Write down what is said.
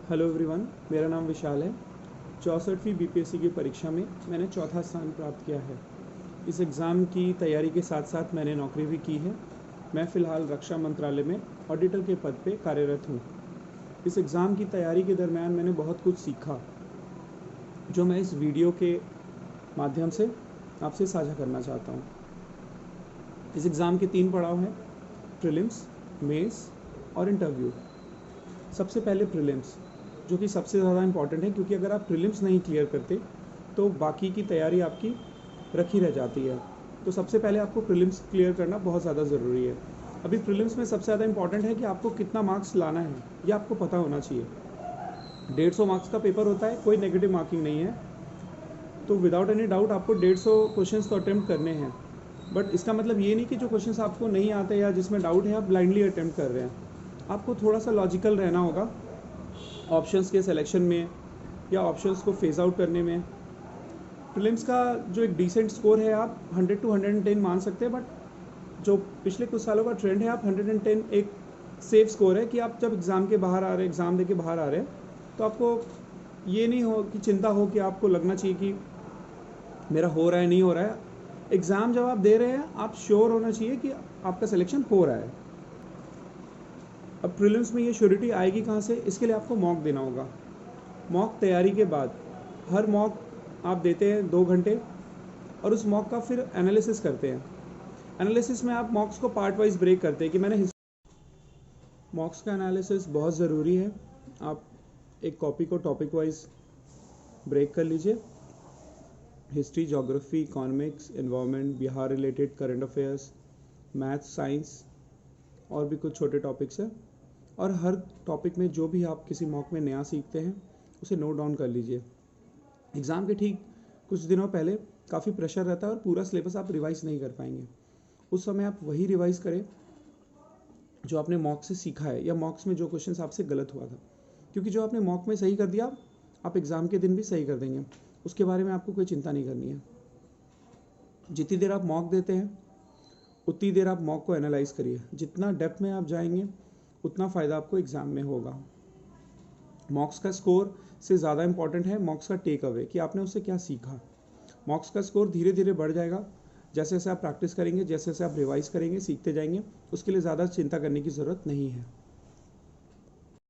Hello everyone, मेरा नाम विशाल है। 64वीं बीपीएससी की परीक्षा में मैंने चौथा स्थान प्राप्त किया है। इस एग्ज़ाम की तैयारी के साथ साथ मैंने नौकरी भी की है। मैं फ़िलहाल रक्षा मंत्रालय में ऑडिटर के पद पे कार्यरत हूँ। इस एग्ज़ाम की तैयारी के दरमियान मैंने बहुत कुछ सीखा, जो मैं इस वीडियो के माध्यम से आपसे साझा करना चाहता हूँ। इस एग्ज़ाम के 3 पड़ाव हैं: प्रीलिम्स, मेंस और इंटरव्यू। सबसे पहले प्रीलिम्स, जो कि सबसे ज़्यादा इम्पॉर्टेंट है, क्योंकि अगर आप प्रीलिम्स नहीं क्लियर करते तो बाकी की तैयारी आपकी रखी रह जाती है। तो सबसे पहले आपको प्रीलिम्स क्लियर करना बहुत ज़्यादा ज़रूरी है। अभी प्रीलिम्स में सबसे ज़्यादा इम्पॉर्टेंट है कि आपको कितना मार्क्स लाना है, ये आपको पता होना चाहिए। 150 मार्क्स का पेपर होता है, कोई नेगेटिव मार्किंग नहीं है। तो विदाउट एनी डाउट आपको 150 क्वेश्चंस तो अटेम्प्ट करने हैं। बट इसका मतलब ये नहीं कि जो क्वेश्चंस आपको नहीं आते या जिसमें डाउट है आप ब्लाइंडली अटेम्प्ट कर रहे हैं। आपको थोड़ा सा लॉजिकल रहना होगा ऑप्शंस के सिलेक्शन में या ऑप्शंस को फेज आउट करने में। प्रीलिम्स का जो एक डिसेंट स्कोर है आप 100 to 110 मान सकते हैं, बट जो पिछले कुछ सालों का ट्रेंड है, आप 110 एक सेफ स्कोर है कि आप जब एग्ज़ाम के बाहर आ रहे हैं, एग्ज़ाम दे के बाहर आ रहे हैं, तो आपको ये नहीं हो कि चिंता हो कि आपको लगना चाहिए कि मेरा हो रहा है नहीं हो रहा है। एग्ज़ाम जब आप दे रहे हैं आप श्योर होना चाहिए कि आपका सिलेक्शन हो रहा है। अब प्रीलिम्स में ये श्योरिटी आएगी कहाँ से? इसके लिए आपको मॉक देना होगा। मॉक तैयारी के बाद हर मॉक आप देते हैं 2 घंटे और उस मॉक का फिर एनालिसिस करते हैं। एनालिसिस में आप मॉक्स को पार्ट वाइज ब्रेक करते हैं कि मॉक्स का एनालिसिस बहुत ज़रूरी है। आप एक कॉपी को टॉपिक वाइज ब्रेक कर लीजिए। History, geography, economics, environment, Bihar related, current affairs, maths, science और भी कुछ छोटे टॉपिक्स हैं। और हर टॉपिक में जो भी आप किसी मॉक में नया सीखते हैं उसे नोट डाउन कर लीजिए। एग्ज़ाम के ठीक कुछ दिनों पहले काफ़ी प्रेशर रहता है और पूरा सिलेबस आप रिवाइज़ नहीं कर पाएंगे। उस समय आप वही रिवाइज़ करें जो आपने मॉक से सीखा है या मॉक्स में जो क्वेश्चन आपसे गलत हुआ था, क्योंकि जो आपने मॉक में सही कर दिया आप एग्ज़ाम के दिन भी सही कर देंगे। उसके बारे में आपको कोई चिंता नहीं करनी है। जितनी देर आप मॉक देते हैं उतनी देर आप मॉक को एनालाइज करिए। जितना डेप्थ में आप जाएंगे उतना फ़ायदा आपको एग्ज़ाम में होगा। मॉक्स का स्कोर से ज़्यादा इंपॉर्टेंट है मॉक्स का टेक अवे, कि आपने उससे क्या सीखा। मॉक्स का स्कोर धीरे धीरे बढ़ जाएगा जैसे जैसे आप प्रैक्टिस करेंगे, जैसे जैसे आप रिवाइज करेंगे, सीखते जाएंगे। उसके लिए ज़्यादा चिंता करने की ज़रूरत नहीं है।